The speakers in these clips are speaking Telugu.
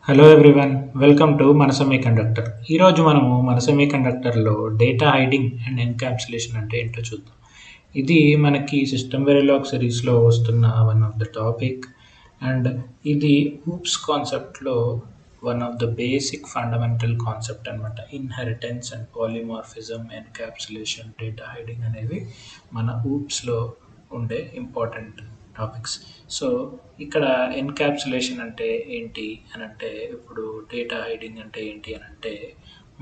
హలో ఎవ్రీవన్, వెల్కమ్ టు మన సెమీకండక్టర్. ఈరోజు మనము మన సెమీకండక్టర్లో డేటా హైడింగ్ అండ్ ఎన్క్యాప్సులేషన్ అంటే ఏంటో చూద్దాం. ఇది మనకి సిస్టమ్ వెరిలాగ్ సిరీస్లో వస్తున్న one of the topic and ఇది ఊప్స్ కాన్సెప్ట్లో one of the basic fundamental concept అనమాట. Inheritance and polymorphism, encapsulation, data hiding అనేవి మన ఊప్స్లో ఉండే ఇంపార్టెంట్ టాపిక్స్. సో ఇక్కడ ఎన్క్యాప్సులేషన్ అంటే ఏంటి అని అంటే, ఇప్పుడు డేటా హైడింగ్ అంటే ఏంటి అని అంటే,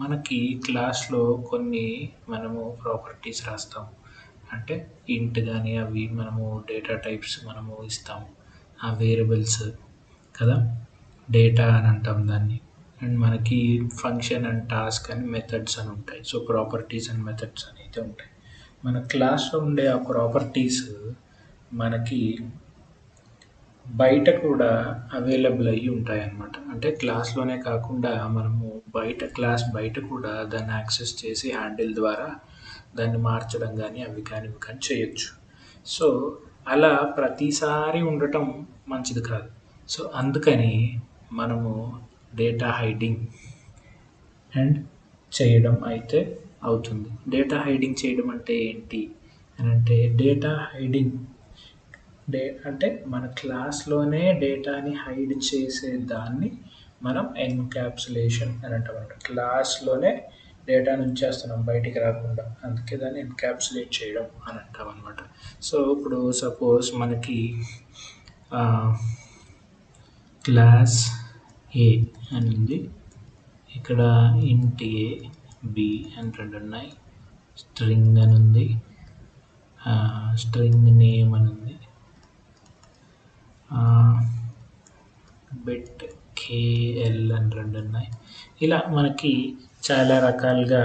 మనకి క్లాస్లో కొన్ని మనము ప్రాపర్టీస్ రాస్తాం. అంటే ఇంట్ కానీ అవి మనము డేటా టైప్స్ మనము ఇస్తాము, ఆ వేరియబుల్స్ కదా, డేటా అని అంటాం దాన్ని. అండ్ మనకి ఫంక్షన్ అండ్ టాస్క్ అని మెథడ్స్ అని ఉంటాయి. సో ప్రాపర్టీస్ అండ్ మెథడ్స్ అని అయితే ఉంటాయి. మన క్లాస్లో ఉండే ఆ ప్రాపర్టీస్ మనకి బయట కూడా అవైలబుల్ అయ్యి ఉంటాయన్నమాట. అంటే క్లాస్లోనే కాకుండా మనము క్లాస్ బయట కూడా దాన్ని యాక్సెస్ చేసి హ్యాండిల్ ద్వారా దాన్ని మార్చడం కానీ అవి కానీ ఇవి కానీ చేయొచ్చు. సో అలా ప్రతిసారి ఉండటం మంచిది కాదు. సో అందుకని మనము డేటా హైడింగ్ అండ్ చేయడం అయితే అవుతుంది. డేటా హైడింగ్ చేయడం అంటే ఏంటి అని అంటే, డేటా హైడింగ్ అంటే మన క్లాస్లోనే డేటాని హైడ్ చేసే దాన్ని మనం ఎన్క్యాప్సులేషన్ అని అంటామన్నమాట. క్లాస్లోనే డేటాను ఉంచేస్తున్నాం బయటికి రాకుండా, అందుకే దాన్ని ఎన్క్యాప్సులేట్ చేయడం అని అంటాం అనమాట. సో ఇప్పుడు సపోజ్ మనకి క్లాస్ ఏ అని ఉంది, ఇక్కడ ఇంట్ ఏ, బి అని రెండు ఉన్నాయి, స్ట్రింగ్ అని ఉంది, స్ట్రింగ్ నేమ్ అని ఉంది, బిట్ కేఎల్ అని రెండు ఉన్నాయి. ఇలా మనకి చాలా రకాలుగా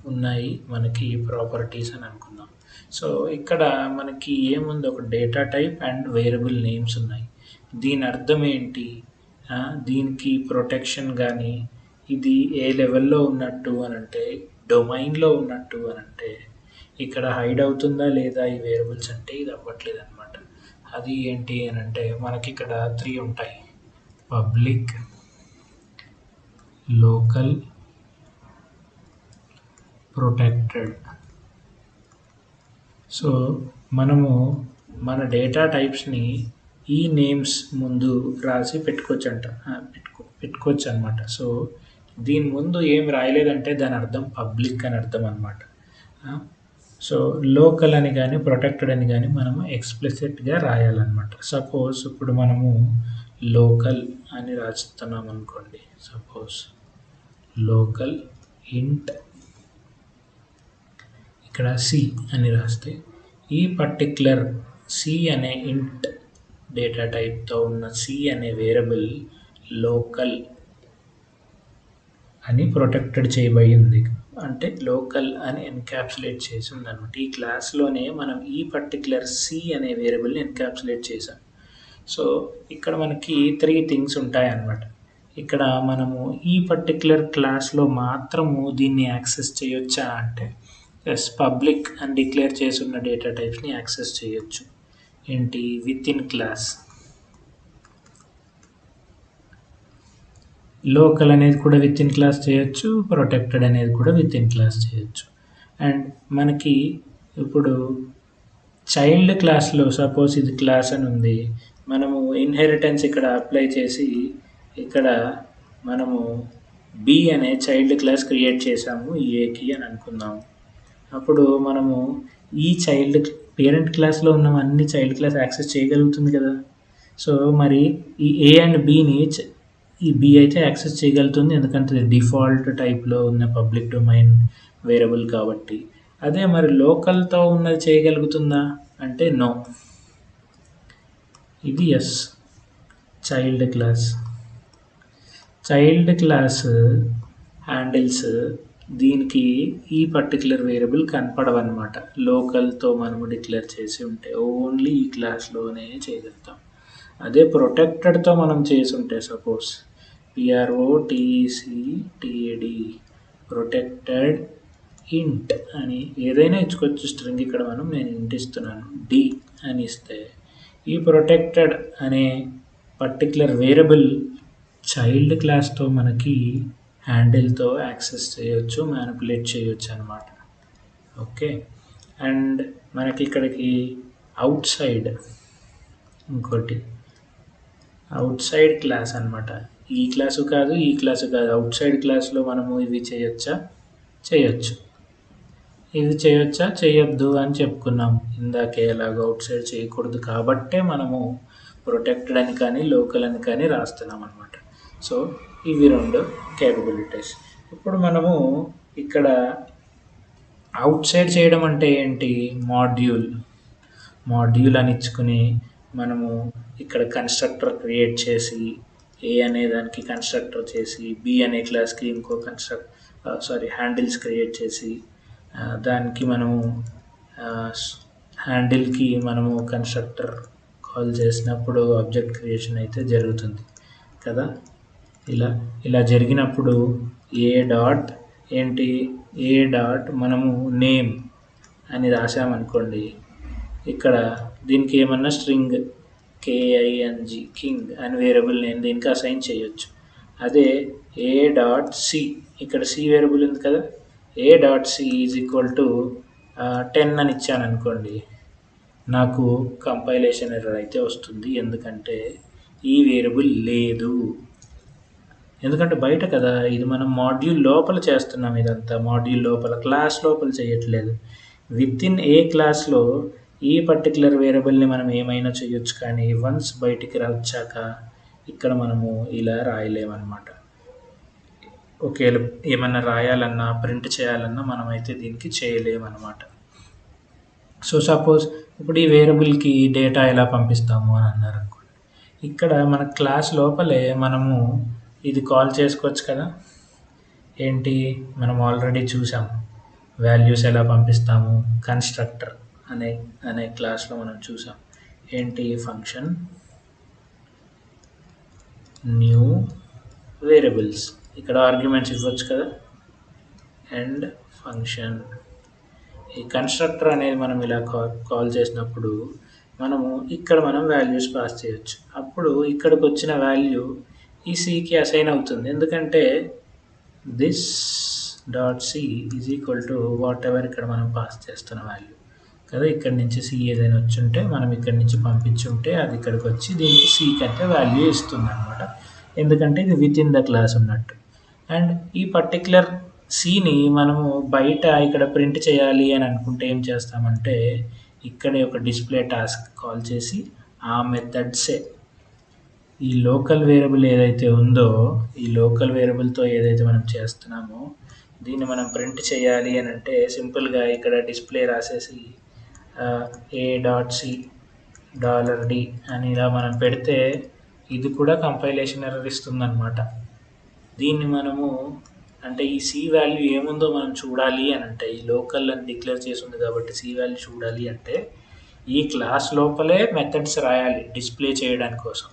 ఉన్నాయి మనకి ప్రాపర్టీస్ అని అనుకుందాం. సో ఇక్కడ మనకి ఏముంది, ఒక data type and variable names ఉన్నాయి. దీని అర్థం ఏంటి, దీనికి ప్రొటెక్షన్ కానీ, ఇది ఏ లెవెల్లో ఉన్నట్టు అని అంటే, డొమైన్లో ఉన్నట్టు అని అంటే, ఇక్కడ హైడ్ అవుతుందా లేదా ఈ వేరియబుల్స్ అంటే ఇది అవ్వట్లేదు అనమాట. అది ఏంటి అని అంటే, మనకి ఇక్కడ 3 ఉంటాయి: పబ్లిక్, లోకల్, ప్రొటెక్టెడ్. సో మనము మన డేటా టైప్స్ని ఈ నేమ్స్ ముందు రాసి పెట్టుకోవచ్చు అనమాట. సో దీని ముందు ఏం రాయలేదంటే దాని అర్థం పబ్లిక్ అని అర్థం అనమాట. సో లోకల్ అని కానీ ప్రొటెక్టెడ్ అని కానీ మనము ఎక్స్ప్లిసిట్గా రాయాలన్నమాట. సపోజ్ ఇప్పుడు మనము లోకల్ అని రాస్తున్నాం అనుకోండి, సపోజ్ లోకల్ ఇంట్, ఇక్కడ సి అని రాస్తే ఈ పర్టిక్యులర్ సి అనే ఇంట్ డేటా టైప్తో ఉన్న సి అనే వేరియబుల్ లోకల్ అని ప్రొటెక్టెడ్ చేయబడింది, అంటే లోకల్ అని ఎన్క్యాప్సులేట్ చేసి ఉందన్నమాట. ఈ క్లాస్లోనే మనం ఈ పర్టిక్యులర్ సి అనే వేరియబుల్ని ఎన్క్యాప్సులేట్ చేసాం. సో ఇక్కడ మనకి 3 థింగ్స్ ఉంటాయన్నమాట. ఇక్కడ మనము ఈ పర్టిక్యులర్ క్లాస్లో మాత్రము దీన్ని యాక్సెస్ చేయొచ్చా అంటే, ఎస్, పబ్లిక్ అని డిక్లేర్ చేసి ఉన్న డేటా టైప్స్ని యాక్సెస్ చేయొచ్చు. ఏంటి, విత్ ఇన్ క్లాస్. లోకల్ అనేది కూడా విత్ ఇన్ క్లాస్ చేయొచ్చు, ప్రొటెక్టెడ్ అనేది కూడా విత్ ఇన్ క్లాస్ చేయొచ్చు. అండ్ మనకి ఇప్పుడు చైల్డ్ క్లాస్లో సపోజ్ ఇది క్లాస్ అని ఉంది, మనము ఇన్హెరిటెన్స్ ఇక్కడ అప్లై చేసి ఇక్కడ మనము బి అనే చైల్డ్ క్లాస్ క్రియేట్ చేసాము ఏకి అని అనుకుందాము. అప్పుడు మనము ఈ పేరెంట్ క్లాస్లో ఉన్న అన్ని చైల్డ్ క్లాస్ యాక్సెస్ చేయగలుగుతుంది కదా. సో మరి ఈ ఏ అండ్ బిని ఈ బి అయితే యాక్సెస్ చేయగలుగుతుంది, ఎందుకంటే డిఫాల్ట్ టైప్లో ఉన్న పబ్లిక్ డొమైన్ వేరియబుల్ కాబట్టి. అదే మరి లోకల్తో ఉన్నది చేయగలుగుతుందా అంటే నో. ఇది ఎస్, చైల్డ్ క్లాస్ హ్యాండిల్స్ దీనికి ఈ పర్టికులర్ వేరియబుల్ కనపడవన్నమాట. లోకల్తో మనము డిక్లేర్ చేసి ఉంటే ఓన్లీ ఈ క్లాస్లోనే చేయగలుగుతాం. అదే ప్రొటెక్టెడ్తో మనం చేసి ఉంటే, సపోజ్ PROTECTED ప్రొటెక్టెడ్ ఇంట్ అని ఏదైనా ఇచ్చుకోవచ్చు స్ట్రింగ్. ఇక్కడ నేను ఇంట్ ఇస్తున్నాను, డి అని ఇస్తే ఈ ప్రొటెక్టెడ్ అనే పర్టికులర్ వేరియబుల్ చైల్డ్ క్లాస్తో మనకి హ్యాండిల్తో యాక్సెస్ చేయొచ్చు, మ్యానిపులేట్ చేయొచ్చు అనమాట. ఓకే, అండ్ మనకి ఇక్కడికి అవుట్ సైడ్ ఇంకోటి అవుట్ సైడ్ క్లాస్ అనమాట. ఈ క్లాసు కాదు, ఈ క్లాసు కాదు, అవుట్ సైడ్ క్లాస్లో మనము ఇవి చేయొచ్చా, చేయొచ్చు. ఇది చేయొచ్చా, చేయొద్దు అని చెప్పుకున్నాం ఇందాకే. ఎలాగో అవుట్ సైడ్ చేయకూడదు కాబట్టే మనము ప్రొటెక్టెడ్ అని కానీ లోకల్ అని కానీ రాస్తున్నాం అనమాట. సో ఇవి రెండు కేపబిలిటీస్. ఇప్పుడు మనము ఇక్కడ అవుట్ సైడ్ చేయడం అంటే ఏంటి, మాడ్యూల్ అని ఇచ్చుకుని మనము ఇక్కడ కన్స్ట్రక్టర్ క్రియేట్ చేసి ఏ అనే దానికి కన్స్ట్రక్టర్ చేసి బి అనే క్లాస్కి ఇంకో హ్యాండిల్స్ క్రియేట్ చేసి దానికి మనము హ్యాండిల్కి మనము కన్స్ట్రక్టర్ కాల్ చేసినప్పుడు ఆబ్జెక్ట్ క్రియేషన్ అయితే జరుగుతుంది కదా. ఇలా జరిగినప్పుడు ఏ డాట్ మనము నేమ్ అని రాసామనుకోండి, ఇక్కడ దీనికి ఏమన్నా స్ట్రింగ్ king అని వేరియబుల్ నేను దీనికి అసైన్ చేయొచ్చు. అదే ఏ డాట్ సి, ఇక్కడ సి వేరియబుల్ ఉంది కదా, a dot C is equal to 10 అని ఇచ్చాను అనుకోండి, నాకు కంపైలేషన్ ఎర్రర్ అయితే వస్తుంది. ఎందుకంటే ఈ వేరియబుల్ లేదు, ఎందుకంటే బయట కదా, ఇది మనం మాడ్యూల్ లోపల చేస్తున్నాం. ఇదంతా మాడ్యూల్ లోపల, క్లాస్ లోపల చేయట్లేదు. విత్ ఇన్ ఏ క్లాస్లో ఈ పర్టికులర్ వేరియబుల్ని మనం ఏమైనా చేయొచ్చు, కానీ వన్స్ బయటికి వచ్చాక ఇక్కడ మనము ఇలా రాయలేమన్నమాట. ఒకవేళ ఏమన్నా రాయాలన్నా ప్రింట్ చేయాలన్నా మనమైతే దీనికి చేయలేమన్నమాట. సో సపోజ్ ఇప్పుడు ఈ వేరియబుల్కి డేటా ఎలా పంపిస్తాము అని అన్నారు అనుకోండి, ఇక్కడ మన క్లాస్ లోపలే మనము ఇది కాల్ చేసుకోవచ్చు కదా. ఏంటి, మనం ఆల్రెడీ చూసాం వాల్యూస్ ఎలా పంపిస్తాము, కన్స్ట్రక్టర్ అనే క్లాస్లో మనం చూసాం. ఏంటి, ఫంక్షన్ న్యూ వేరియబుల్స్, ఇక్కడ ఆర్గ్యుమెంట్స్ ఇవ్వచ్చు కదా, అండ్ ఫంక్షన్. ఈ కన్స్ట్రక్టర్ అనేది మనం ఇలా కాల్ చేసినప్పుడు మనము ఇక్కడ మనం వాల్యూస్ పాస్ చేయొచ్చు. అప్పుడు ఇక్కడికి వచ్చిన వాల్యూ ఈ సికి అసైన్ అవుతుంది, ఎందుకంటే this dot C is equal to whatever ఇక్కడ మనం పాస్ చేస్తున్న వాల్యూ కదా. ఇక్కడ నుంచి సి ఏదైనా వచ్చి ఉంటే మనం ఇక్కడ నుంచి పంపించుంటే అది ఇక్కడికి వచ్చి దీనికి సికి అయితే వాల్యూ ఇస్తుంది అనమాట, ఎందుకంటే ఇది విత్ ఇన్ ద క్లాస్ ఉన్నట్టు. అండ్ ఈ పర్టిక్యులర్ సిని మనము బయట ఇక్కడ ప్రింట్ చేయాలి అని అనుకుంటే ఏం చేస్తామంటే, ఇక్కడే ఒక డిస్ప్లే టాస్క్ కాల్ చేసి ఆ మెథడ్సే ఈ లోకల్ వేరియబుల్ ఏదైతే ఉందో, ఈ లోకల్ వేరియబుల్తో ఏదైతే మనం చేస్తున్నామో దీన్ని మనం ప్రింట్ చేయాలి అని అంటే సింపుల్గా ఇక్కడ డిస్ప్లే రాసేసి a.c $d అని ఇలా మనం పెడితే ఇది కూడా కంపైలేషన్ ఎర్రర్ ఇస్తుందన్నమాట. దీన్ని మనము అంటే ఈ సి వాల్యూ ఏముందో మనం చూడాలి అని అంటే, ఈ లోకల్ అని డిక్లేర్ చేసి ఉంది కాబట్టి సి వాల్యూ చూడాలి అంటే ఈ క్లాస్ లోపలే మెథడ్స్ రాయాలి డిస్ప్లే చేయడానికి కోసం.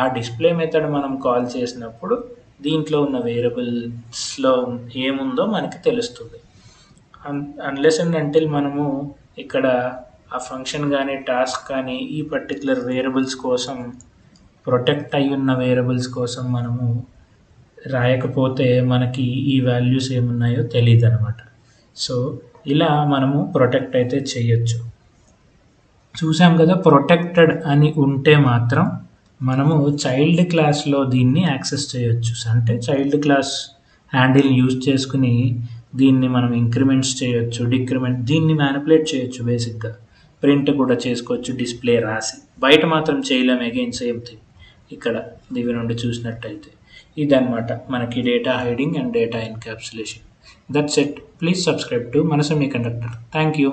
ఆ డిస్ప్లే మెథడ్ మనం కాల్ చేసినప్పుడు దీంట్లో ఉన్న వేరియబుల్స్లో ఏముందో మనకి తెలుస్తుంది. అన్లెస్ అండ్ అంటిల్ మనము ఇక్కడ ఆ ఫంక్షన్ కానీ టాస్క్ కానీ ఈ పర్టికులర్ వేరియబుల్స్ కోసం ప్రొటెక్ట్ అయి ఉన్న వేరియబుల్స్ కోసం మనము రాయకపోతే మనకి ఈ వాల్యూస్ ఏమున్నాయో తెలియదు అనమాట. సో ఇలా మనము ప్రొటెక్ట్ అయితే చేయొచ్చు. చూసాం కదా, ప్రొటెక్టెడ్ అని ఉంటే మాత్రం మనము చైల్డ్ క్లాస్లో దీన్ని యాక్సెస్ చేయొచ్చు. అంటే చైల్డ్ క్లాస్ హ్యాండిల్ యూజ్ చేసుకుని దీన్ని మనం ఇంక్రిమెంట్స్ చేయొచ్చు, డిక్రిమెంట్, దీన్ని మ్యానిపులేట్ చేయొచ్చు. బేసిక్గా ప్రింట్ కూడా చేసుకోవచ్చు డిస్ప్లే రాసి, బయట మాత్రం చేయలేము. అగైన్ సేమ్ థింగ్ ఇక్కడ దీని నుండి చూసినట్టయితే ఇదన్నమాట మనకి data hiding and data encapsulation. That's it. Please subscribe to మన సెమీకండక్టర్. Thank you.